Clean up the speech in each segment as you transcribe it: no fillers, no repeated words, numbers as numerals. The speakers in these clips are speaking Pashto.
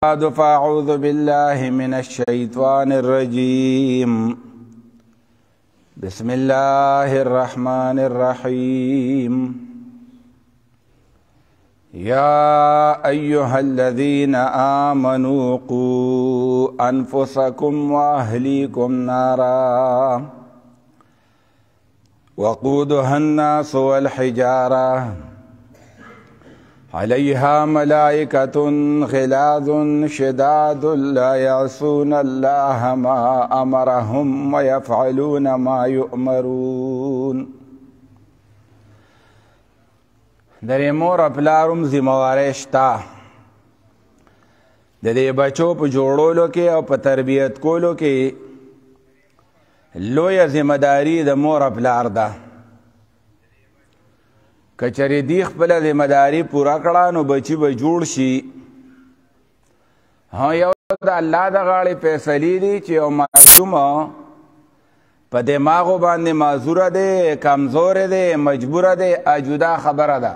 بعد فأعوذ بالله من الشيطان الرجيم. بسم الله الرحمن الرحيم. يا أيها الذين آمنوا قوا أنفسكم وأهليكم نارا وقودها الناس والحجارة عليها ملائكة غلاظ شداد لا يعصون الله ما أمرهم ويفعلون ما يؤمرون. در مور پلارم ذمہواری شتا د دې بچو په جوړولو کې او په تربیت کولو کې لویه ذمہداري د مور پلار ده. کچری دی خپل ذمہداری پورا کړه نو بچی به جوړ شي. ها یو د الله د غاړې فیصلې دي چې یو معصوم په دماغو باندې معذوره دی، کمزور دی، مجبوره دی، اجودا خبره ده.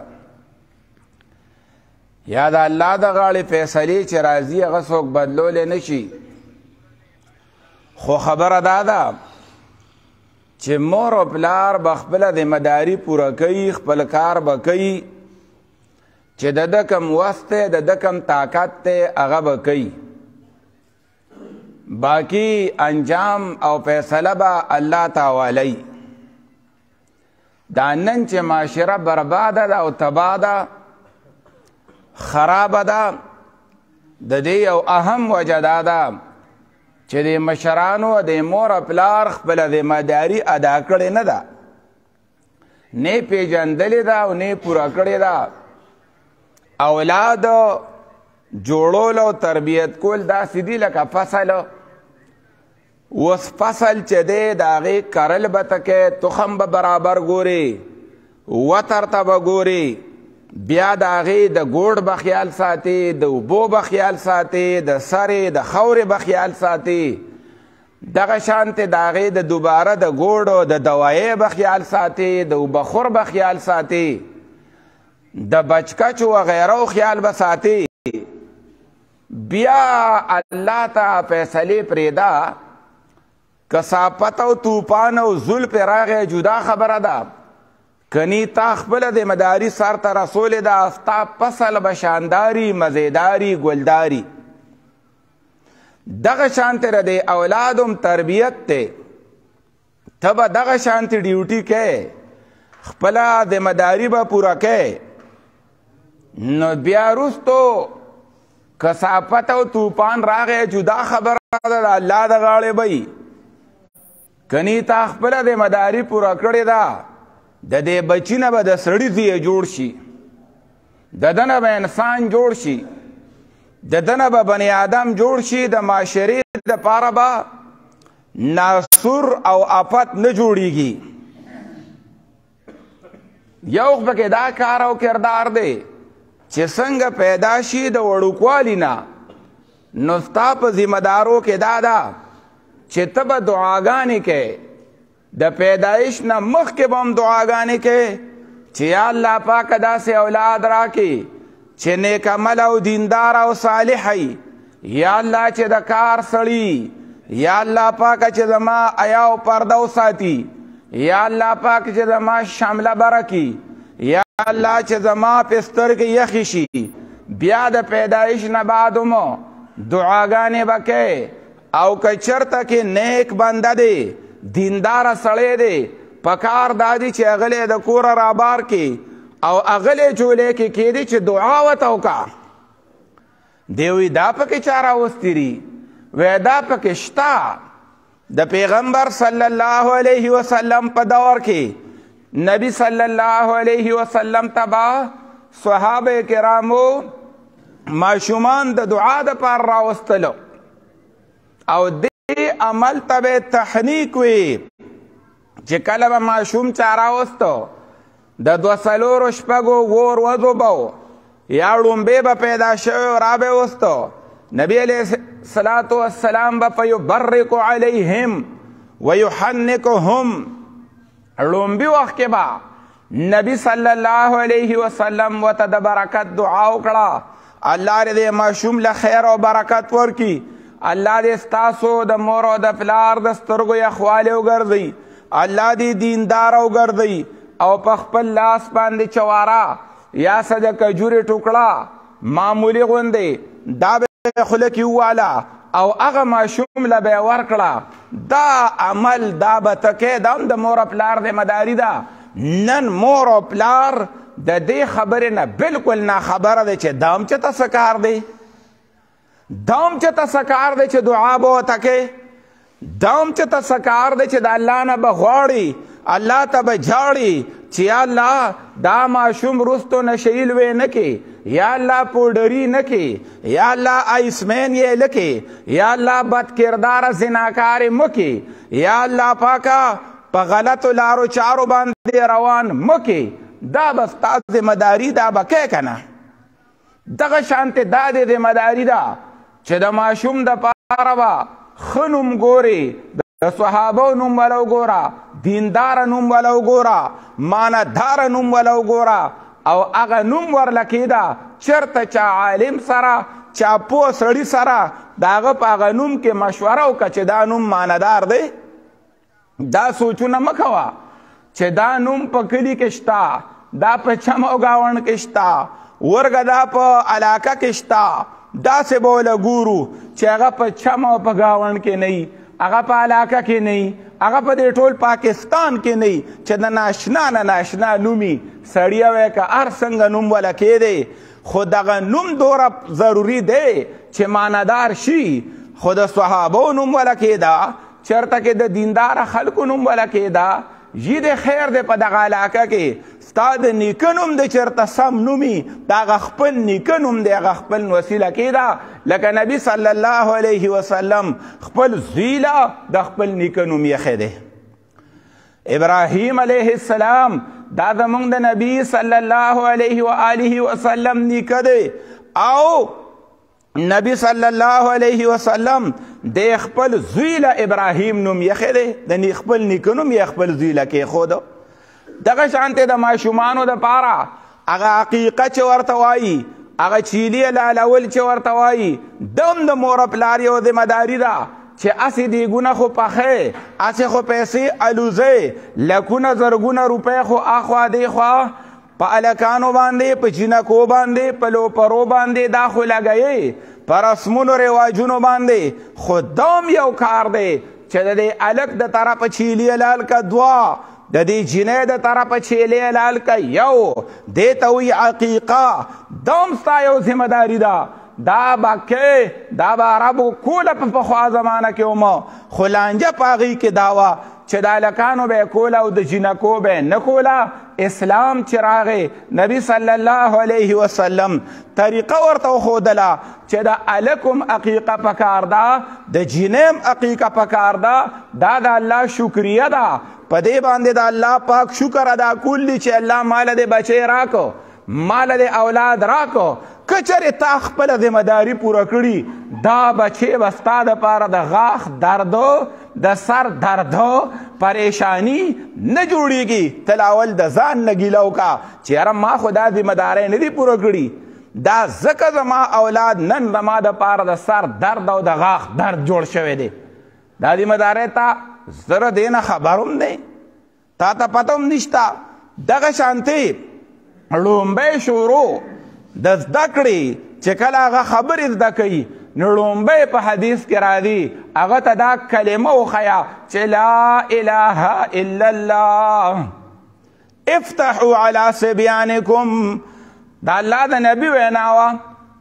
یا د الله د غاړې فیصلې چې راځي هغه څوک بدلولی نشي. خو خبره دا ده چې مور او پلار به خپله ذمہداري پوره کوي، خپل کار به کوي، چې د ده کم وخت دی، د ده کم طاقت دی، هغه به کوي. باقی انجام او فیصله به الله تعالی. دا نن چې معاشره برباده ده او تباه ده، خرابه ده، د دې یو اهم وجه دا ده چې د مشرانو د مور پلار خپل ذمہداري ادا کړې نه ده، نه پیژندلې ده او نه پوره کړې ده. اولاد جوړول او تربیت کول داسې دي لکه فصل. اوس فصل چې دی د هغې کرل به ته کې، تخم به برابر ګورې، وتر ته به ګورې، بیا د هغې د ګوړ به خیال ساتي، د اوبو به خیال ساتي، د سرې د خاورې به خیال ساتي، دغه شانتې د هغې د دوباره د ګوړو د دوایۍ به خیال ساتي، د اوبخور به خیال ساتي، د بچکچو وغیرو خیال به ساتي. بیا الله ته فیصلې پرېږده، کثافت او طوفان او زول پې راغی جدا خبره ده. کنی تا خپل ذمہداری سر ته رسولې ده، ستا فصل به شانداري، مزیداري، ګلداري. دغه شانتې د اولادم تربیت دی، ته به دغه شانتې ډیوټي کوې، خپله ذمہداري به پوره کوې. نو بیا وروستو کثافت او طوفان راغی جدا خبره ده، د الله د غاړې به. کنی تا خپله ذمہداري پوره کړې ده، د دې بچی نه به د سړي زوی جوړ شي، د ده نه به انسان جوړ شي، د ده نه به بني آدم جوړ شي. د معاشرې دپاره به ناسور او آفت نه جوړیږي. یو پکې دا کار او کردار دی چې څنګه پیدا شي د وړوکوالي نه، نو ستا په ذمہدارو کې دا ده چې ته به دعاګانې کوې. د پیدایش نه مخکې به هم دعاګانې کوې چې یا الله پاکه داسې اولاد راکړي چې نیک عمل او دیندار او صالح وي. یا الله چې د کار سړي، یا الله پاکه چې زما حیا او پرده وساتي، یا الله پاک چې زما شمله بره کړي، یا الله چې زما په سترګې یخې شي. بیا د پیدایش نه بعد هم دعاګانې به کوې. او که چېرته کې نیک بنده دی، دیندار سړی دی، پکار دادی چې اغلی د کوره رابار کی او اغلی چولی کی کیدی چې دعا ورته وکړه. دی وی دا پکې چا راوستی دي؟ وی دا پکې شته. د پیغمبر صلی الله علیه وسلم په دور کې نبی صلی الله علیه وسلم ته به صحابه کرامو ماشومان د دعا دپاره راوستلو، او عمل ته به تحنیک وي چې کله به ماشوم چا راوستو د 2 شپږو ور وضو به یا ړومبې به پیدا شوی را به وستو، نبی علیه الصلاة والسلام به فیبرک علیهم ویحنکهم. ړومبي وخت کې به نبی صلی الله علیه وسلم ورته د برکت دعا وکړه الله دې ماشوم له خیر او برکت ورکي. الله دې ستاسو د مور او د پلار د سترګو یخوالی وګرځوي. الله دې دیندار وګرځوي او په خپل لاس باندې چواره یا څه د کجورې ټوکړه معمولي غوندې دا به خوله کې وواله او هغه ماشوم له به یې ورکړه. دا عمل دا به ته کې دا هم د مور او پلار ذمهداري ده. نن مور او پلار د دې خبرې نه بلکل ناخبره دی چې دا هم چېته څه کار دی، دا هم چېته څه کار دی چې دعا به ورته کې، دا هم چېته څه کار دی چې د الله نه به غواړي، الله ته به جاړي چې یا الله دا ماشوم رستو نشیل وی نه کې، یا الله پوډري نه کې، یا الله آیسمین یې لکې، یا الله بد کرداره زناکارې مکې، یا الله پاکه په غلطو لارو چارو باندې روان مکې. دا به ستا ذمهداري دا به کې که نه. دغه شانتې دا د ذمهداري ده چې د ماشوم دپاره به ښه نوم ګورې، د صحابو نوم وله وګوره، دینداره نوم وله وګوره، مانداره نوم وله وګوره او هغه نوم ورله کېده چېرته چا عالم سره چا پوه سړي سره د هغه په هغه نوم کې مشوره وکړه چې دا نوم ماندار دی. دا سوچونه مه کوه چې دا نوم په کلي کې شته، دا په چم او ګاونډ کې شته، ورګه دا په علاقه کې شته. داسې به وله ګورو چې هغه په چم او په ګاونډ کې نه وي، هغه په علاقه کې نه وي، هغه په دې ټول پاکستان کې نه وي چې د ناشنا نه ناشنا نومي سړی وی که هر څنګه نوم وله کېدی، خو دغه نوم دوره ضروري دی چې ماندار شي. خو د صحابو نوم وله کېده، چېرته کې د دینداره خلکو نوم وله کېده، یی د خیر دی په دغه علاقه کې ستا د نیکه نوم دی چېرته سم نومي، د هغه خپل نیکه نوم دی، هغه خپل وسیله کېده. لکه نبي صلی الله علیه وسلم خپل زوی له د خپل نیکه نوم یخی دی. ابراهیم علیه السلام دا زمونږ د نبي صلی الله علیه و آله وسلم نیکه دی او نبی صلی الله علیه وسلم د خپل زوی له ابراهیم نوم یخی دی، د خپل نیکه نوم یې خپل زوی له کېښوده. دغه شانتې د ماشومانو دپاره هغه عقیقه چې ورته وایي، هغه چیلي لالول چې ورته وایي، دم د مور او پلار یو ذمهداري ده چې هسې دیګونه خو پخې، هسې خو پیسې الوزئ، لکونه زرګونه روپۍ خو اخوا دیخوا په هلکانو باندې، په جینکو باندې، په لوپرو باندې دا خو لګوئ، په رسمونو رواجونو باندې. خو دام یو کار دی چې د دې هلک د طرفه چیلي لال که دوه، د دې جینۍ د طرفه چیلي لال که یو، دې ته وایي عقیقه. دام ستا یو ذمهداري ده. دا به کې دا به عربو کوله په پخوا زمانه کې ومه، خو لانجه په هغې کې دا وه چې د هلکانو به یې کوله او د جینکو به یې نه کوله. اسلام چې راغی نبی صلی الله علیه وسلم طریقه ورته وښودله چې د هلک هم عقیقه پکار ده، د جینۍ هم عقیقه پکار ده. دا د الله شکریه ده، په دې باندې د الله پاک شکر ادا کول دي چې الله ماله دې بچی راکو، ماله دې اولاد راکو. که چېرې تا خپله ذمهداري پوره کړي، دا بچی به ستا دپاره د غاښ درد، د سر درد، پریشانی نه جوړیږي. ته اول د ځان نه ګیله وکړه چې یاره ما خو دا ذمهدارۍ نه دي پوره کړي، دا ځکه زما اولاد نن زما دپاره د سر درد او د غاښ درد جوړ شوی دی. دا ذمهدارۍ ته زره دې نه خبر هم دی، تا ته پته هم نشته. دغه شانتې لومبی شروع د زده کړې چې کله هغه خبرې زده کوي، نو لومبی په حدیث کې راځي هغه ته دا کلمه وښیه چې لا اله الا الله افتحوا علی صبیانکم. د الله د نبي وینا وه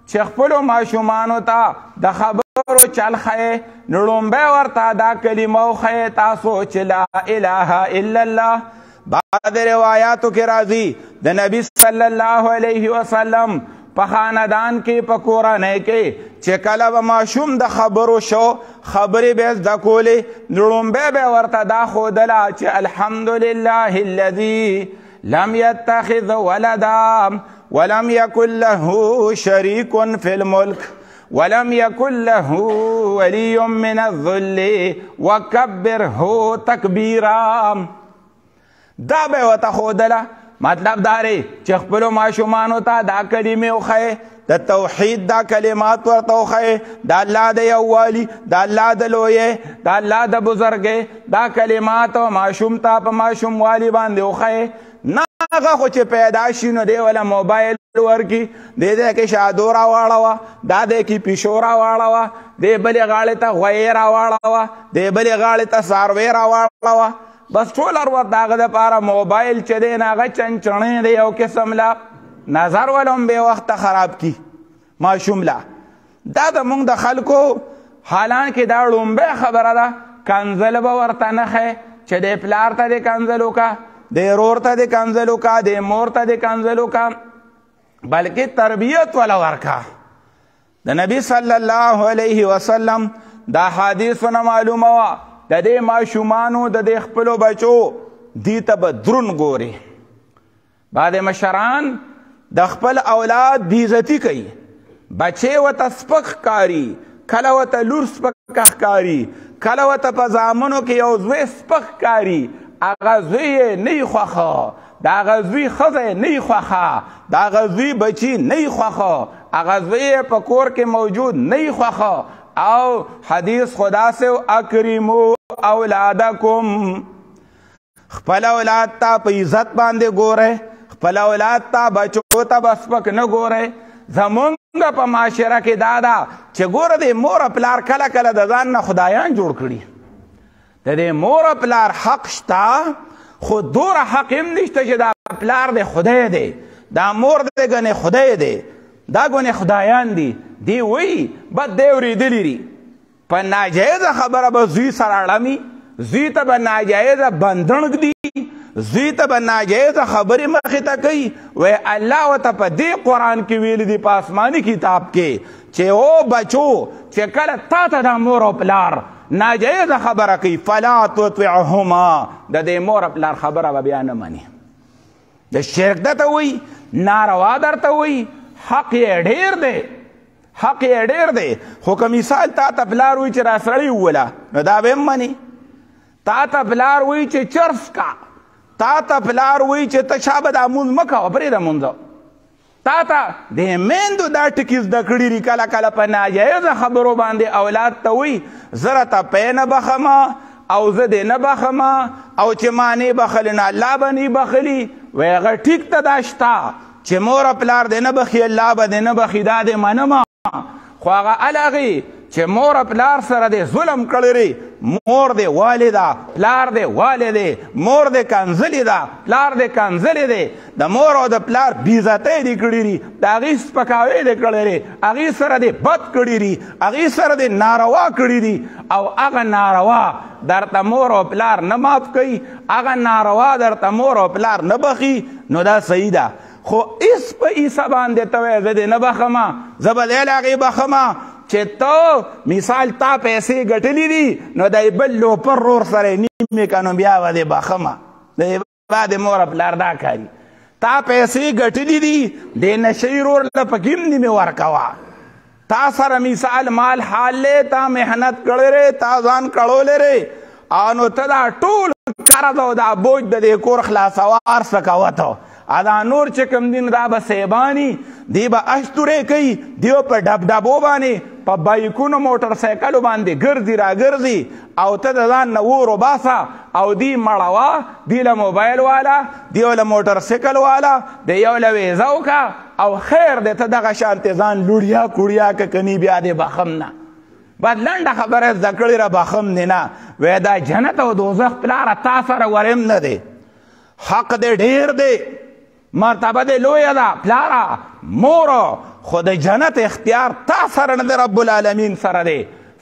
چې خپلو ماشومانو ته د خبرو چل ښیې، نو لومبی ورته دا کلمه وښیې تاسو چې لا اله الا الله. بعد روایاتو کې راځي د نبی صلی الله علیه وسلم په خاندان کې، په کورنۍ کې چې کله به ماشوم د خبرو شو، خبرې به یې زده کولې، نو لومبی به یې ورته دا ښودله چې الحمدلله الذي لم يتخذ ولدا ولم يكن له شريك في الملك ولم يكن له ولي من الذل وكبره تكبيرا. دا به ورته ښودله. مطلب دا دی چې خپلو ماشومانو ته دا کلمې وښیې د توحید دا کلمات ورته وښیې د الله د یووالي د الله د لویۍ د الله د بزرګۍ دا کلمات ماشوم ته په ماشوموالي باندې وښیې نه هغه خو چې پیدا شي نو دی وله موبایل ورکړي دی کې شادو راواړوه دا دی کې پیشو راواړوه دی بلې غاړې ته غویې راواړوه دی بلې غاړې ته څاروی راواړوه بس ټول هر وخت د هغه دپاره موبایل چې دی نه هغه چنچڼې دی یو قسم له نظر ول هم بې وخته خراب کی ماشوم له دا زموږ د خلکو حالانکې دا لومبۍ خبره ده کنځل به ورته نښی چې دی پلار ته دې کنځل وکړه دی رور ته دې کنځل وکړه دی مور ته دې کنځل وکړه بلکې تربیت وله ورکړه د نبي صلی الله علیه وسلم دا حدیثونه معلومه وه د دې ماشومانو د دې خپلو بچو دې ته به درون ګوري بعد مشران د خپل اولاد بېعزتي کوي بچې ورته سپک ښکاري کله ورته لور سپکه ښکاري کله ورته په زامنو کې یو زوی سپک ښکاري هغه زوی یې نه وي خوښه د هغه زوی ښځه یې نه وي خوښه د هغه زوی بچي نه وي خوښه هغه زوی یې په کور کې موجود نه وي خوښه او حدیث خدا سے اکرمو اولادکم خپل اولاد ته په عزت باندې ګورئ خپل اولاد ته بچو ته به سپک نه ګورئ زمونږ په معاشره کې دا ده چې ګوره د مور پلار کله کله د ځان نه خدایان جوړ کړي د دې مور پلار حق شته خو دوره حق هم نشته چې دا پلار د خدای دی دا مور د ګنې خدای دی دا ګنې خدایان دي دی وی بد دی اورېدلي دي په ناجایزه خبره به زوی سره اړمي زوی ته به ناجایزه بندڼ ږدي زوی ته به ناجایزه خبرې مخې ته کوي وی الله ورته په دې قرآن کې ویلي دي په آسماني کتاب کې چې او بچو چې کله تا ته دا مور او پلار ناجایزه خبره کوي فلا تطعهما د دې مور او پلار خبره به بیا نه مني د شرک درته وی ناروا درته وی حق یې ډېر دی حق یې ډېر دی خو که مثال تا ته پلار وایي چې راسړی ووله نو دا به هم مني تا ته پلار وایي چې چرس کا تا ته پلار وایي چې ته چا به دا مونځ مه کوه پرېږده مونځه تا ته د میندو دا ټکي زده کړي دي کله کله په ناجایزه خبرو باندې اولاد ته وایي زه راته پی نه بخمه او زه دې نه بخمه او چې ما نه بخلي نو الله به نه بخلي وایي هغه ټیک ته دا شته چې مور پلار دې نه بخي الله به دې نه بخي دا دې منمه خو هغه الهغې چې مور پلار سره دې ظلم کړی مور دې والده پلار دې والده مور دې کنځلې ده پلار دې کنځلې دی د مور او د پلار بېعزتۍ دې کړي دي د هغې سپکاوی دې کړی دی هغې سره دې بد کړي دي هغې سره دې ناروا کړي دي او هغه ناروا درته مور او پلار نه معاف کوي هغه ناروا درته مور او پلار نه بخي نو دا صحیح ده خو ایس په ایسه باندې ته وایې زه دې نه بخمه زه به دی له هغې بخمه چې ته مثال تا پیسې ګټلي دي نو دی بل لوپر رور سره یې نیمې که نو بیا به دې بخمه دی به د مور پلار دا کاري تا پیسې ګټلي دي دې نشهي رور له پکې هم نیمې ورکوه تا سره مثال مال حال دی تا محنت کړی دی تا ځان کړولی دی او نو ته دا ټول قرض او دا بوج د دې کور خلاصوه هر څه کوه ته دا نور چې کوم دین دا به سیبانی دی به اشتورې کوي دیو په ډبډبو باندې په بایکونو موټر سایکلو باندې ګرځي راګرځي او ته د ځان نه اور وباسه او دی مړوه دی له موبایل والا دی له موټر سایکل والا د یو له ویزه وکړه او خیر دی ته دغه شانتې ځان لوړیا کوړیا که کني بیا دې بخم نه بعد لنډه خبره زده کړې را بخم دې نه وی دا جنت او دوزخ پلاره تا سره ورم نه دی حق دې ډېر دی مرتبه دې لویه ده پلاره مورو خو د جنت اختیار تا سره نه دی رب العالمین سره دی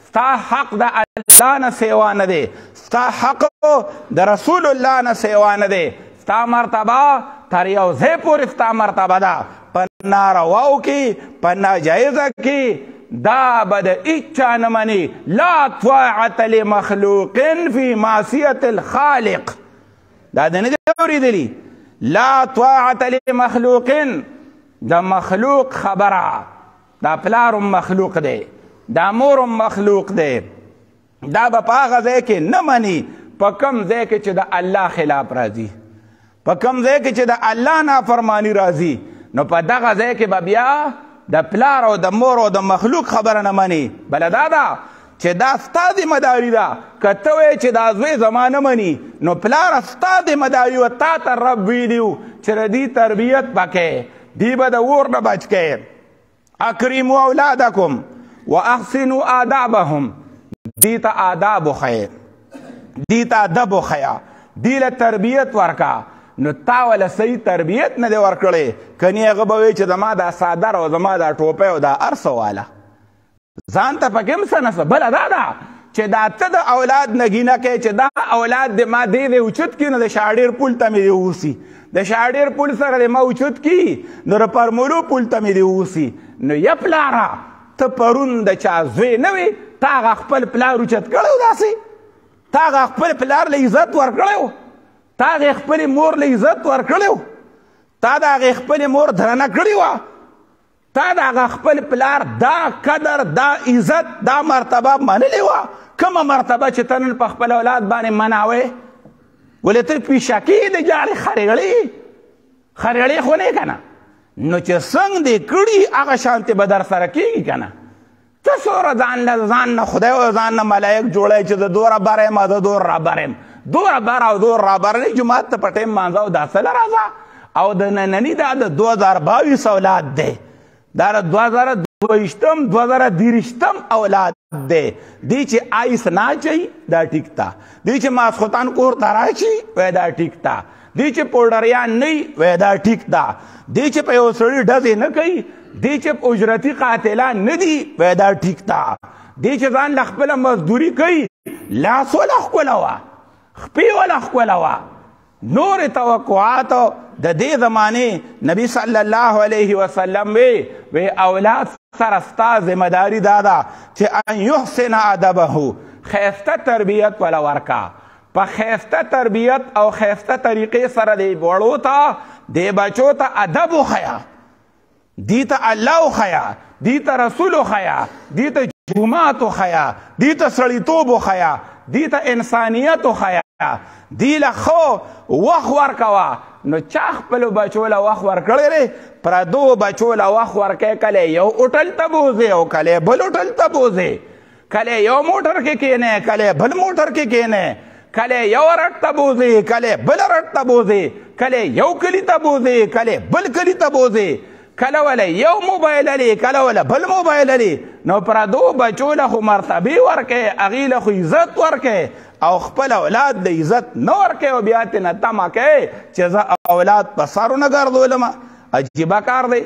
ستا حق د الله نه سیوا نه دی ستا حق د رسول الله نه سیوا نه دی ستا مرتبه تر یو ځای پورې ستا مرتبه ده په نارواو کې په ناجایزه کې دا به د هیچا نه مني لا طاعة لمخلوق فی معصیة الخالق دا د نه دی اورېدلي لا طاعة لمخلوق دا مخلوق خبره دا پلارم مخلوق دی دا مورم مخلوق دی دا به په هغه ځای کې نه مني په کوم ځای کې چې د الله خلاف راځي په کوم ځای کې چې د الله نافرمانی راځي نو په دغه ځای کې به بیا د پلار او د مور او د مخلوق خبره نه مني بله دا ده چې دا ستا ذمهداري ده که ته وایې چې دا زوی زما نه مني نو پلاره ستا ذمهداري وه تا ته رب ویلي و چې د دې تربیت به کوې دی به د اور نه بچ کوې اکرموا اولادکم واحسنوا آدابهم دی ته آداب وښیې دی ته ادب وښیه دی له تربیت ورکه نو تا وله صحیح تربیت نه دی ورکړی کنی هغه به وایي چې زما دا صادر او زما دا ټوپی او دا هر څه واله ځان ته پکې هم څه نسه بله دا ده چې دا ته د اولاد نګینه کوې چې دا اولاد د ما دې اوچت کي نو د شاډیر پل ته مې دې اوسي د شاډیر پل سره د ما اوچت کي نو د پرمولو پل ته مې دې اوسي نو یا پلاره ته پرون د چا زوی نه وې تا هغه خپل پلار اوچت کړی و داسې تا هغه خپل پلار له عزت ورکړی و تا هغې خپلې مور له عزت ورکړی و تا د هغې خپلې مور درنه کړې وه تا د هغه خپل پلار دا قدر دا عزت دا مرتبه منلې وه کومه مرتبه چې ته نن په خپل اولاد باندې مناوې ولې ته پیشکې د جاړې خریړې خو نه که نه نو چې څنګه دې کړي هغه شانتې به در سره کېږي که نه ته څومره ځان نه خدای او ځان نه ملایک جوړی چې د دوره بر یم د دور را بر یم دوره بر او دور را بر نه جومات ته په ټیم مانځه او دا څه له راځه او د ننني دا د 2022 اولاد دی دا د 2022 2023 اولاد دی دی چې آیس نه اچوي دا ټیک ته دی چې ماسخوتن کور ته راشي وایي دا ټیک ته دی چې پوډریان نه وي وایي دا ټیک ده دی چې په یو سړي ډزې نه کوي دی چې اجرتي قاتلان نه دي وایي دا ټیک ده دی چې ځان له خپله مزدوري کوي لاس وله ښکله وه خپې وله ښکله وه نور توقعات د دې زمانې نبی صلی الله علیه وسلم وی اولاد سره ستا ذمهداري دا ده چې ان یحسن ادبه ښایسته تربیت وله ورکه په ښایسته تربیت او ښایسته طریقې سره د وړو ته د بچو ته ادب وښیه دی ته الله وښیه دی ته رسول وښیه دی ته جومات وښیه دی ته سړیتوب وښیه دی ته انسانیت وښیه دی له خو وخت ورکوه نو چا خپلو بچو له وخت ورکړی دی پردو بچو له وخت ورکوې کله یو هوټل ته بوځې او کله بل هوټل ته بوځې کله یو موټر کې کښېنې کله بل موټر کې کښېنې کله یو رټ ته بوځې کله بل رټ ته بوځې کله یو کلي ته بوځې کله بل کلي ته بوځې کله وله یو موبایل لري کله وله بل موبایل لري نو پردو بچو له خو مرتبې ورکوې هغې له خو عزت ورکوې او خپل اولاد د عزت نه ورکوې او بیا ترې نه تمه کوې چې زه اولاد په سر ونه ګرځولم عجیبه کار دی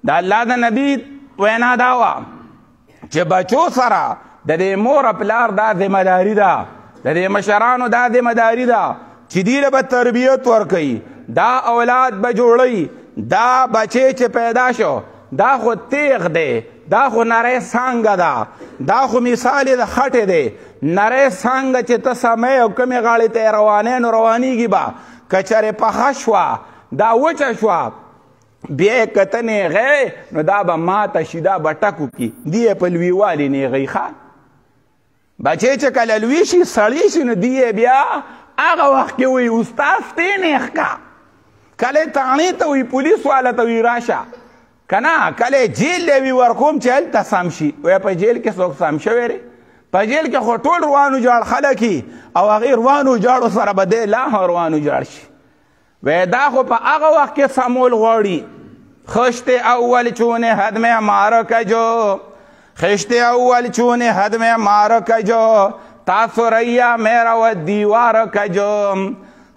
د الله د نبي وینا دا وه چې بچو سره د دې مور پلار دا ذمهداري ده د دې مشرانو دا ذمهداري ده چې دوی له به تربیت ورکوي دا اولاد به جوړوي دا بچی چې پیدا شو دا خو تیغ دی دا خو نری څانګه ده دا خو مثال د خټې دی نری څانګه چې ته سمې او کمې غاړې ته یې روانې نو روانېږي به که چېرې پخه شوه دا وچه شوه بیا یې که ته نیغې نو دا به ماته شي دا به ټکو کي دی یې په لویوالي نیغی ښه بچی چې کله لوی شي سړی شي نو دی یې بیا هغه وخت کې وایي استاد تی نیغ که کله تاڼې ته وي پولیس والا ته وي راشه که نه کله جیل دی وي ورکوم چې هلته سم شي وایي په جیل کې څوک سم شوی دی په جیل کې خو ټول روانو جاړ خلک او هغې روانو جاړو سره به دی لا هم روانو جاړ شي وایي دا خو په هغه وخت کې سمول غواړي خشت اول چون حد میں معرکہ جو خشت اول چون حد میں معرکہ جو تاثریا میرا و دیوار کجو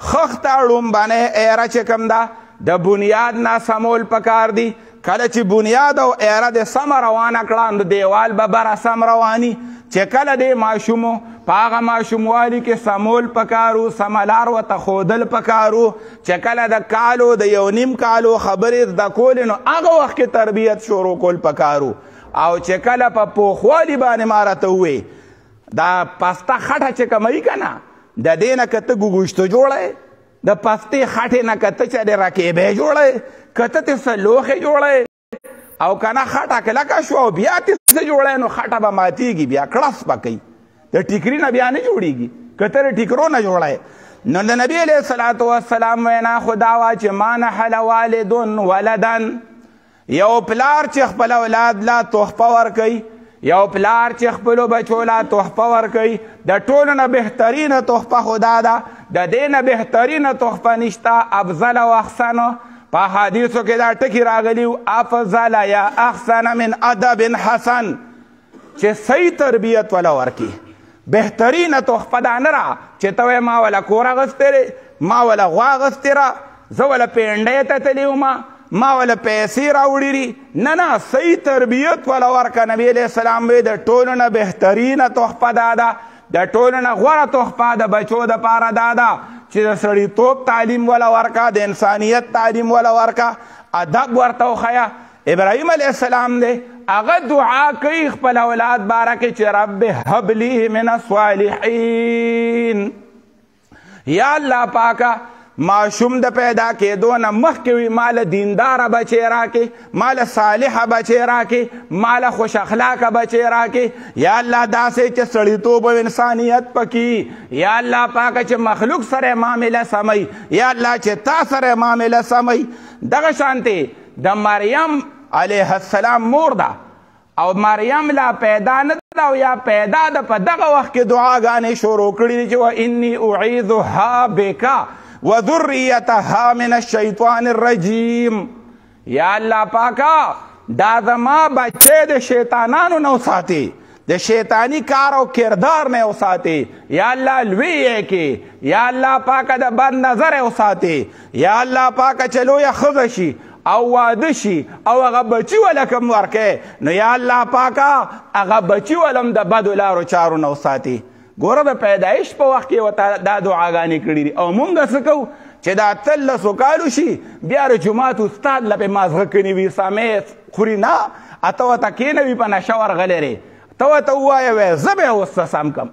خختاړم باندې ایره چې کوم ده د بنیاد نه سمول پکار دی کله چې بنیاد او ایره د سمه روانه کړه نو دیوال به بره سم رواني چې کله د ماشومو په هغه ماشوموالي کې سمول پکارو سملار ورته ښودل پکارو چې کله د کالو د یو نیم کالو خبرې زده کولې نو هغه وخت کې تربیت شروع کول پکارو او چې کله په پوخوالي باندې ما راته ووې دا پسته خټه چې کموي که نه د دې نه که ته ګوګوشته جوړی د پستې خټې نه که ته چېرې رکیبې جوړی که ته ترې څه لوښې جوړی او که نه خټه کلکه شوه او بیا ترې څه جوړی نو خټه به ماتېږي بیا کړس به کوي د ټیکري نه بیا نه جوړېږي که ته د ټیکرو نه جوړی نو د نبي علیه الصلاة والسلام وینا خو دا وه چې ما نحل والد ولدن یو پلار چې خپل اولاد لا تحفه ورکوي، یو پلار چې خپلو بچو لا تحفه ورکوي، د ټولو نه بهترینه تحفه خو دا ده، د دې نه بهترینه تحفه نشته. افضل او احسن په حدیثو کې دا ټکي راغلي و، افضل یا احسن من ادب حسن، چې صحیح تربیت ولا ورکي. بهترینه تحفه دا نه را چې ته وایې ما وله کور اغوستی دی، ما وله غوا اغوستې را، زه وله پینډۍ ته تللی ومه، ما وله پیسې راوړي دي. نه صحیح تربیت وله ورکه. نبی علیه السلام وی د ټولو نه بهترینه تحفه دا ده، د ټولو نه غوره تحفه د بچو دپاره دا ده چې د سړیتوب تعلیم وله ورکه، د انسانیت تعلیم وله ورکه، ادب ورته وښیه. ابراهیم علیه السلام دی هغه دعا کوي خپل اولاد باره کې چې رب هب لی من الصالحین. یا الله پاکه ماشوم د پیدا کېدو نه مخکې وي ماله دینداره بچی راکې، ماله صالحه بچی راکې، ماله خوش اخلاقه بچی راکې. یا الله داسې چې سړیتوب او انسانیت پکې، یا الله پاکه چې مخلوق سره معامله سموي، یا الله چې تا سره معامله سموي. دغه شانتې د مریم علیه السلام مور ده او مریم لا پیدا نه ده او یا پیدا ده، په دغه وخت کې دعاګانې شروع کړي دي چې و انی اعیذها بک وذریتها من الشیطان الرجیم. یا الله پاکا دا زما بچه د شیطانانو نه وساتي، د شیطانی کار او کردار نه وساتي. یا الله لوی یې کې، یا الله پاکه د بد نظر یې وساتي. یا الله پاکه چې لویه ښځه شي او واده شي او هغه بچي وله کوم ورکې، نو یا الله پاکه هغه بچي ولم د بدو لارو چارو نه وساتي. ګوره د پیدایش په وخت کې ورته دا دعاګانې کړي دي او مونږ څه کوو چې دا 13 کالو شي بیا د جومات استاد له پې مازغه کني وي، سامې خوري نه، ته ورته کښېنوي په نشه ورغلی دی، ته ورته ووایه وی زه به یې اوس څه سم کړم.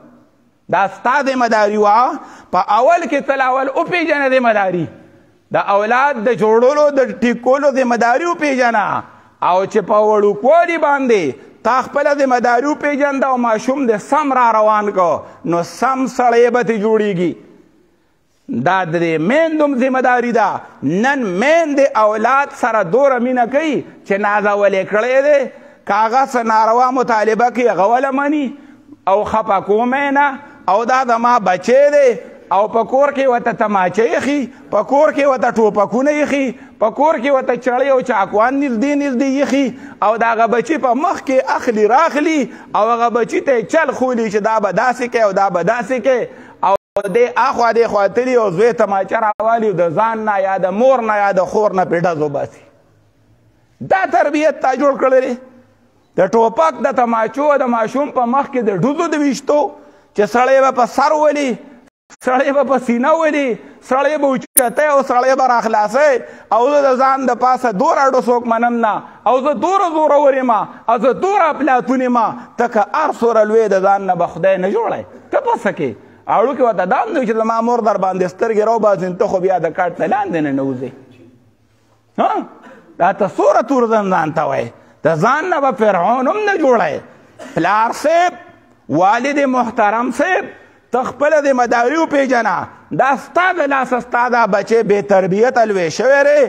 دا ستا ذمهداري وه، په اول کې تل اول وپېژنه ذمهداري، د اولاد د جوړولو د ټیکولو ذمهداري وپېژنه، او چې په وړوکوالي باندې تا خپله ذمهداري وپېژنده او ماشوم دې سم را روان کو، نو سم سړی به ترې جوړېږي. دا د میندو هم ذمهداري ده. نن میندې اولاد سره دوره مینه کوي چې نازولی کړی دی، که هغه څه ناروا مطالبه کوي هغه وله مني او خفه کومی نه، او دا زما بچی دی او په کور کې ورته تماچه ایښي، په کور کې ورته ټوپکونه ایښي، په کور کې ورته چړې او چاقوان نږدې ایښي، او د هغه بچي په مخ کې اخلي راخلي او هغه بچي ته یې چل خولي چې دا به داسې کوي او دا به داسې کوي، او دی اخوا دی خوا تلي او زوی تماچه راوالي او د ځان نه یا د مور نه یا د خور نه پې ډز وباسي. دا تربیت تا جوړ کړی دی. د ټوپک د تماچو د ماشوم په مخ کې د ډزو د ویشتو چې سړی به په سر ولي، سړی به په سینه ولي، سړی به اوچتی او سړی به راخلاصی، او زه د ځان د پاسه دوره ډو څوک منم نه، او زه دوره زورور یم او زه دوره افلاطون یم. ته که هر څومره لوی د ځان نه به خدای نه جوړی، ته په څه کې اړو کې ورته دا هم دی چې زما مور در باندې سترګې راوباسي، ته خو بیا د کاټ نه لاندې نه نوځې. دا ته څومره تورزن ځان ته وایې، د ځان نه به فرعون هم نه جوړی. پلار صاحب، والد محترم صاحب، ته خپله ذمهداري وپېژنه. دا ستا د لاسه ستا دا بچی بې تربیته لوی شوی دی،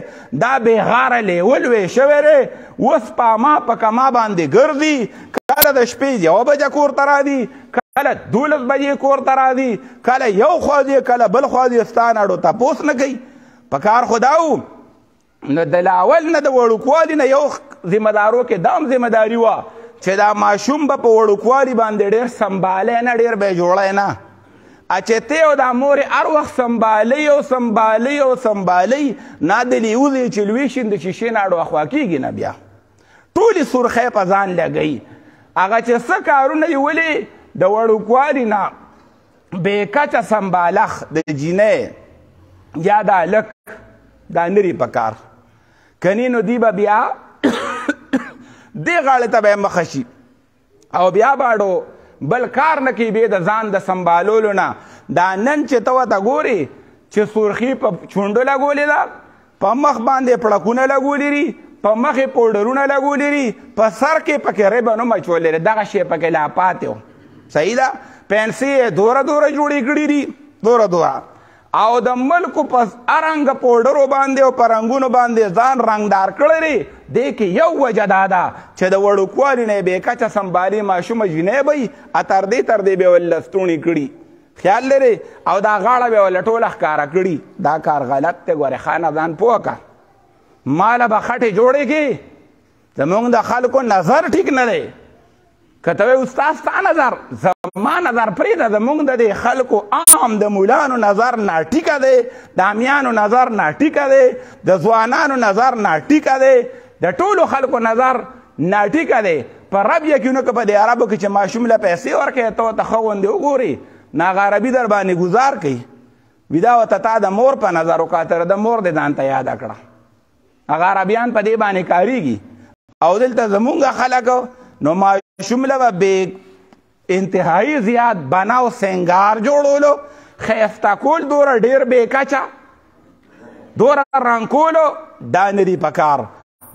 دا بې غاره لیول لوی شوی دی، اوس په ما په کما باندې ګرځي، کله د شپې 1 بجه کور ته راځي، کله 12 بجې کور ته راځي، کله یو خوا ځي کله بل خوا ځي، ستا نه اړو تپوس نه کوي. په کار خو دا و نو د لاول نه د وړوکوالي نه یو ذمهدارو کې دا هم ذمهداري وه چې دا ماشوم به په وړوکوالي باندې ډېر سنبالی نه، ډېر به یې جوړی نه، چې ته او دا مور هر وخت سنبالۍ او سنبالۍ او سنبالۍ، نادلې وځي چې لوی شي د شیشې نه اړوخوا کېږي نه، بیا ټولې سرخۍ په ځان لګوي. هغه چې څه کارونه یې ولې د وړوکوالي نه بې کچه سنبالښ د جینۍ یا دا هلک دا نري په کار کني، نو دی به بیا دې غاړې ته به یې مخه شي او بیا باړو بل کار نه کوي بې د ځان د سنبالولو نه. دا نن چې ته ورته ګورې چې سرخي په چونډو لګولې ده، په مخ باندې پړکونه لګولي دي، په مخ یې پوډرونه لګولي دي، په سر کې پکې ریبن هم اچولی دی، دغه شی پکې لا پاتې و. صحیح ده. پینسې یې دوره دوره جوړې کړي دي، دوره دوره، او د ملکو په ارنګ پوډرو باندې او په رنګونو باندې ځان رنګدار کړی دی کې یو وجه دا ده چې د وړوکوالي نه بې کچه سنبالي ماشومه جینۍ به وي تر دې به ول لستوڼي کړي خیال لري او دا غاړه به ول ټوله ښکاره کړي دا کار غلط دی ګورې خانه ځان پوه کړه ماله به خټې جوړې کړي زمونږ د خلکو نظر ټیک نه دی که ته وایې استاد ستا نظر زما نظر پرېږده زمونږ د دې خلکو عام د مولانو نظر ناټیکه دی د امیانو نظر ناټیکه دی د ځوانانو نظر ناټیکه دی د ټولو خلکو نظر ناټیکه دی په رب یقینو که په دې عربو کې چې ماشوم له پیسې ورکوې ته ورته ښه غوندې وګورې نو هغه عربي در باندې ګزار کوي وي دا ورته تا د مور په نظر وکاته د مور دې ځان ته یاده کړه هغه عربیان په دې باندې کارېږي او دلته زمونږ خلک نو ماشوم له به بې انتهایی زیات بنا او سنګار جوړولو ښایسته کول دوره ډېر بې کچه دوره رنګ کولو دا نه دي پکار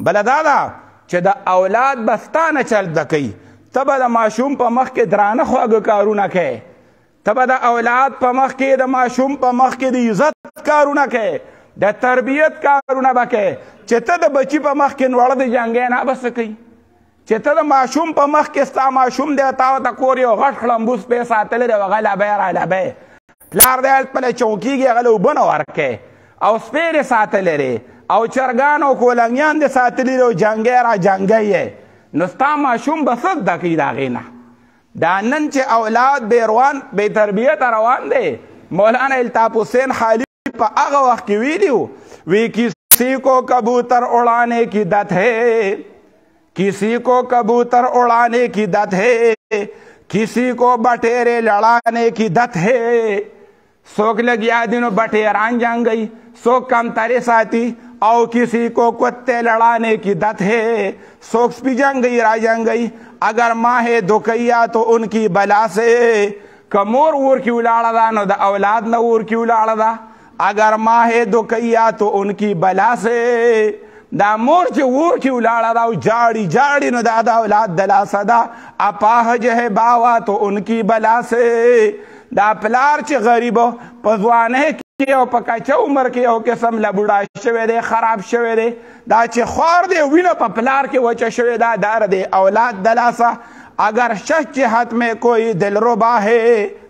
بله دا ده چې د اولاد به ستا نه چل زده کوي ته به د ماشوم په مخ کې درانه خواږه کارونه کوې ته به د اولاد په مخ کې د ماشوم په مخ کې د عزت کارونه کوې د تربیت کارونه به کوې چې ته د بچي په مخ کې نوړه د جنګۍ نه به څه کوي چې ته د ماشوم په مخ کې ستا ماشوم دی تا ورته کور یو غټ خړمبوس پې ساتلی دی هغه لبی را لبی پلار دی هلته چوکېږي هغه له اوبه نه ورکوې او سپی دې ساتلی دی او چرګان او کولنګیان دې ساتلي دی او جنګۍ را جنګی یې نو ستا ماشوم به څه زده کوي د هغې نه دا نن چې اولاد بې تربیته روان دی مولانا الطاف حسین خالي په هغه وخت کې ویلي وی کسی کو کبوتر اڑانے کی دت ہے کسی کو کبوتر اڑانے کی دت ہے کسی کو بٹیرے لڑانے کی دت ہے سوک لگیا دنوں بٹیران جنگ گئی سوک کم ترے ساتھی او کسی کو کتے لڑانے کی دت ہے سوک سپی جنگ گئی را جنگ گئی اگر ماہ دکیا تو ان کی بلا سے کمور اور کیوں لاڑا دا نو دا اولاد نہ اور کیوں لاڑا دا اگر ماہ دکیا تو ان کی بلا سے دا مور چې ور کې ولاړه دا او جاړي جاړي نو دا د اولاد د لاسه ده اپاهج ہے باوا تو ان کی بلا سے دا پلار چې غریبو په ځوانۍ کې او په کچه عمر کې یو قسم له بوډا شوی دی خراب شوی دی دا چې خوار دی وینه په پلار کې وچه شوې ده دا د اولاد د لاسه اگر شش جهت میں کوئی دلربا ہے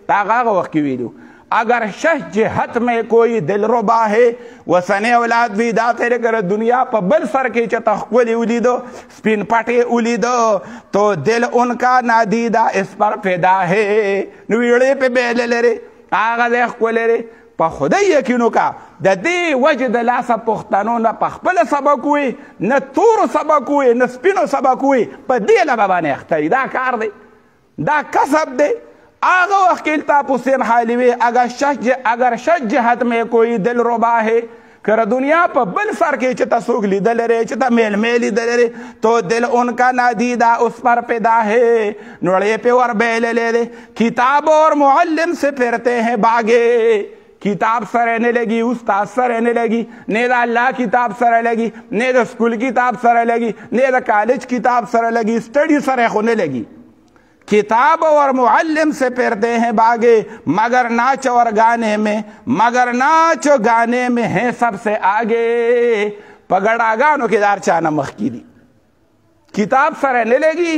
دا هغه وخت کې ویلو اگر شش جهت میں کوئی دلربا ہے وسن اولاد بھی دا تیرے کر دنیا پا بل سر کے چا تخولی ولیدو سپین پٹے ولیدو تو دل ان کا نادیدہ اس پر پیدا ہے نویڑے پہ بیلے لے رے آغا دے خولی رے پا خدای یقینو کا دا دی وجد لاسا پختانو نا پا خپل سبک ہوئی نا تور سبک ہوئی نا سپینو سبک ہوئی پا دی لبابانے اختری دا کار دے دا کسب دے آغا وقت الطاف حسین خالي وی اگر شش جهت میں کوئی دل ربا ہے کر دنیا پا بل سر کے چتا سوک لیدل رے چتا میل میلی دل رے تو دل ان کا نادیدہ اس پر پیدا ہے نوڑے پہ ور بیلے لے لے کتاب اور معلم سے پھرتے ہیں باگے کتاب سر رہنے لگی استاد سر رہنے لگی نیدہ اللہ کتاب سر رہ لگی نیدہ سکول کتاب سر رہ لگی نیدہ کالج کتاب سر لگی اسٹڈی سر ہونے لگی کتاب اور معلم سے پھرتے ہیں باگے مگر ناچ اور گانے میں ہیں سب سے آگے پگڑا گانو کے دار چانا مخی دی کتاب سرنے لگی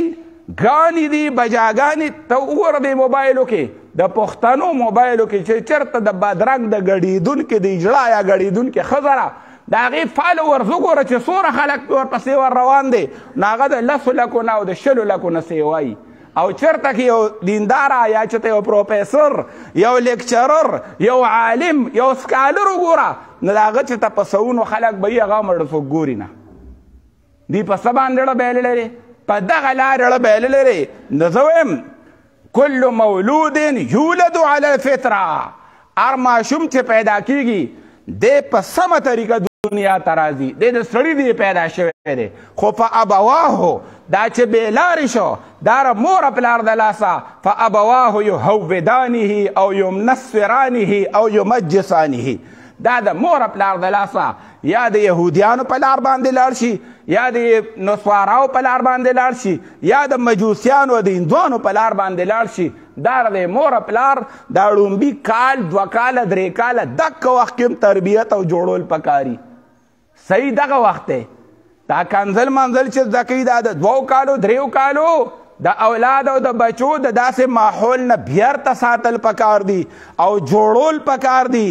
گانی دی بجا گانی تو اور دی موبائلو کے دا پختانو موبائلو کے چرت دا بادرنگ دا گڑی دن کے دی جڑایا گڑی دن کے خزرہ دا غی فالوور زگور چه سور خلق پیور پسیور روان دے ناغا دا لسو لکو ناو دا شلو لکو نسیوائی او چرته کې یو دیندارا یا چته یو پروفیسور یو لیکچرر یو عالم یو سکالر وګوره نو د هغه چې ته په سوونو خلک به یې هغه مړه څوک ګوري نه دوی په څه باندې ړه بیللی دی په دغه لارې ړه بیللی دی نو زه وایم کل مولود یولد علی الفطره هر ماشوم چې پیدا کیږي دی په سمه طریقه دنیا ته راځي دی د سړي دی پیدا شوی دی خو په ابواهو دا چې بیلاری شو دار مور پلار دلاسا فابواه یهودانه او یمنصرانه او یمجسانه دا د مور پلار دلاسا یا د یهودیانو پلار باندې لاړ شي یا د نصاراو پلار باندې لاړ شي یا د مجوسیانو د هندوانو پلار باندې لاړ شي دا د مور پلار دا ړومبي کال 2 کاله 3 کاله دغه وخت کې تربیت او جوړول پکاري صحیح دغه وخت دی دا کنزل منزل چې زده کوي دا د 2 کالو 3 کالو د اولاد او د بچو د داسې ماحول نه بیرته ساتل پکار دي او جوړول پکار دي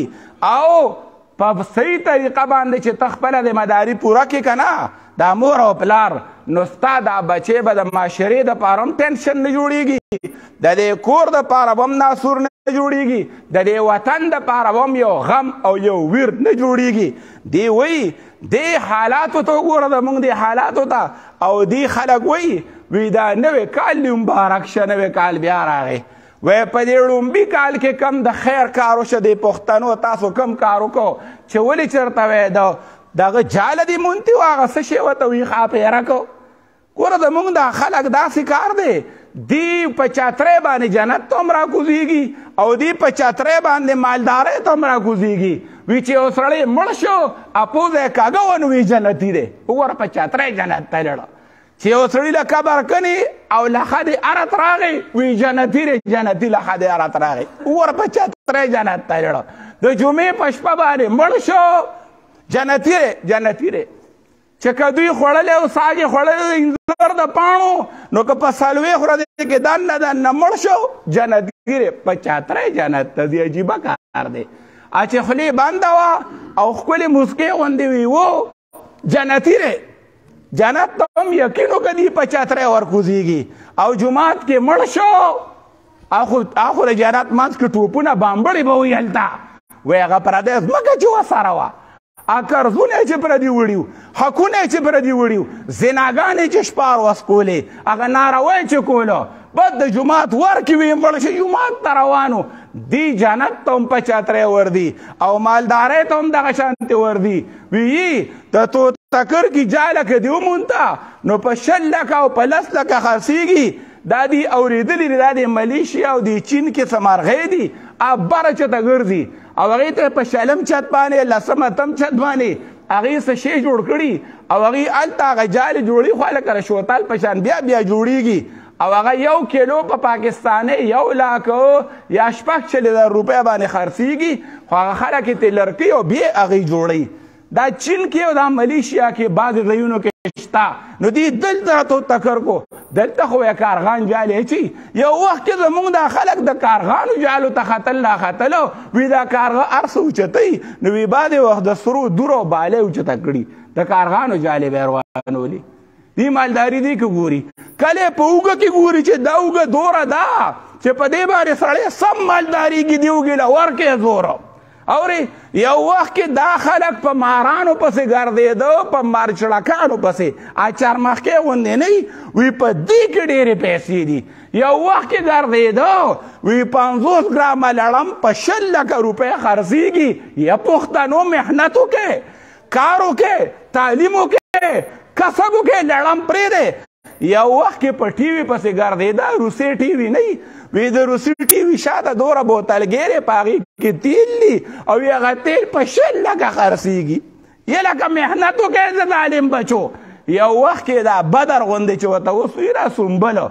او په صحیح طریقه باندې چې ته خپله ذمهداري پوره کړې که نه دا مور او پلار نو ستا دا بچې به د معاشرې دپاره هم ټینشن نه جوړېږي د دې کور دپاره به هم ناسور نه جوړېږي د دې وطن دپاره به هم یو غم او یو ویر نه جوړېږي دی وایي دې حالاتو ته وګوره زموږ دې حالاتو ته او دې خلک وایي وی دا نوی کال دی مبارک شه نوی کال بیا راغی وی په دې ړومبي کال کې کم د خیر کار وشه د پښتنو تاسو کم کار وکړو چې ولې چېرته وی دغه جاله دې مونتي و هغه څه شی ورته وي ښاپیره کو ګوره زمونږ دا خلک داسې کار دی دی په چترۍ باندې جنت ته هم راکوزېږي او دی په چترۍ باندې مالدارۍ ته هم راکوزېږي وی چې یو سړی مړ شو اپوزه یې کاږه ونه وي جنتي دی وګوره په چترۍ جنت ته لاړه چې یو سړي له قبر کني او لخه دې ارت راغی وی جنتي دی جنتي لخه دې ارت راغی وګوره په چترۍ جنت ته لاړه د جمعې په شپه باندې مړ شو جنتی دی جنتی دی چې که دوی خوړلی او ساګ یې خوړلی د انځر د پاڼو نو که په څلوېښت ورځې کې دننه دننه مړ شو جنتي دی په چترۍ جنت ته ځي عجیبه کار دی چې خولې بنده وه او ښکلې مسکې غوندې وي و جنتي دی جنت ته هم یقین وکړه دی په چترۍ ورکوزېږي او جومات کې مړ شو اخو د جنت منځ کې ټوپونه بامبړې به وي هلته وایي هغه پردی ځمکه چې وسره وه قرضونه چې پردي وړي حقونه چې پردي وړي زناګانې چې شپار وسکولې هغه ناروی چې کوله بد د جومات ورکې وي مړ شي جومات ته روانو دی جنت ته هم په چترۍ وردي او مالدارۍ ته هم دغه شانتې وردي ویي د توتکر کې جاله که دې ومونته نو په 10 لکه او په 10 لکه خرڅېږي دا دی اورېدلي دي دا د ملیشیا او د چین کې څه مرغۍ دي بره چته ګرځي او هغې ته په 10 چت باندې 10 چت باندې هغې څه شی جوړ کړي او هغې هلته هغه جالې جوړي خو هلکه د شوتل په شان بیا جوړېږي او هغه 1 کیلو په پاکستانۍ 1 لاک یا 40,000 روپۍ باندې خرڅېږي خو هغه خلک یې ته لرکوي او بیا هغې جوړوي دا چین کې او دا ملیشیا کې بعضې ځایونو کې شته نو دی دلته راته تکر کو دلته خو یې کارغان جالې اچي یو وخت کې زموږ دا خلک د کارغانو جالو ته ختل لا ختلو وی دا کارغه هر څه اوچتوي نو وی بعدې وخت د سرو دورو بالۍ اوچته کړي د کارغانو جالې به یې روانولي دی مالداري دی که ګوري کله په اوږه کې ګوري چې دا اوږه دوره ده چې په دې باندې سړی سم مالدارېږي دی اوږې له ورکې زوره اورې یو وخت کې دا خلک په مارانو پسې ګرځېده په مارچړکانو پسې چارمخکې غوندې نه وي په دې کې ډېرې پیسې دي یو وخت کې ګرځېده وي 50 ګرامه لړم په 10 لکه روپۍ خرڅېږي یا پښتنو محنت وکړې کار وکړې تعلیم وکړې کسب وکړې لړم پرېږدې یو وخت کې په ټي وي پسې ګرځېده روسي ټي وي نه وی د روسي ټي وي شاته دوره بوتلګیرې په هغې کې تیل دي او هغه تیل په 10 لکه خرڅېږي یې لکه محنت وکړې د ظالم بچو یو وخت کې دا بدر غوندې چې ورته اوس وي را سنبله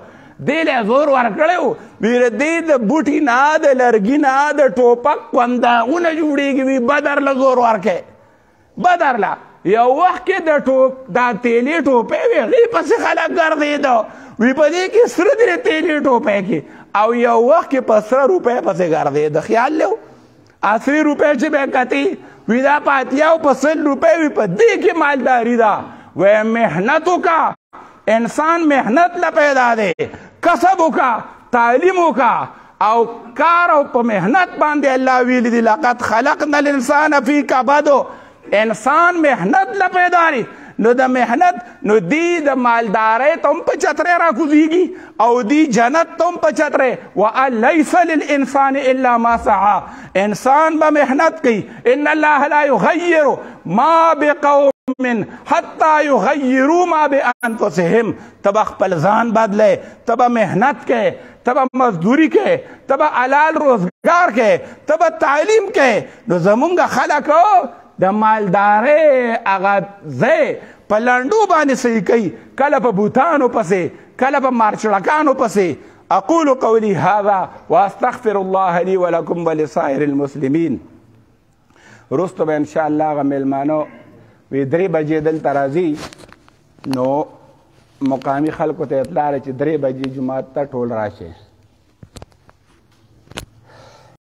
دې له زور ورکړی و ویره دې د بوټي نه د لرګي نه د ټوپک کنداغونه جوړېږي وي بدر له زور ورکړی بدر له یو وخت کې دا تیلې ټوپۍ وې هغې پسې خلک ګرځېده وي په دې کې سره درې تیلې ټوپۍ کې او یو وخت کې په سره روپۍ پسې ګرځېده خیال لو اصلي روپۍ چې به یې کتې وي دا په 80 او په 100 روپۍ وي په دې کې مالداري ده وی محنت وکړه انسان محنت له پیدا دی کسب وکړه تعلیم وکړه او کار او په محنت باندې الله ویلي دي لقد خلقنا الانسان فی کبد انسان محنت له پیدا دی نو د محنت نو دی د مالدارۍ ته هم په چترۍ راکوزېږي او دی جنت ته هم په چترۍ وان لیس للانسان الا ما سعى انسان به محنت کوي ان الله لا یغیر ما بقوم حتی یغیروا ما بانفسهم ته به خپل ځان بدلی ته به محنت کوې ته به مزدوري کوې ته به حلال روزګار کوې ته به تعلیم کوې نو زمونږ خلک د مالدارۍ هغه ځای په لنډو باندې صحیح کوي کله په بوتانو پسې کله په مارچړکانو پسې اقول قولي هذا واستغفر الله لي ولكم ولسائر المسلمین. وروسته به ان شاء الله هغه میلمانو وی 3 بجې دلته راځي نو مقامي خلکو ته اطلاع چې 3 بجې جومات ته ټول راشي.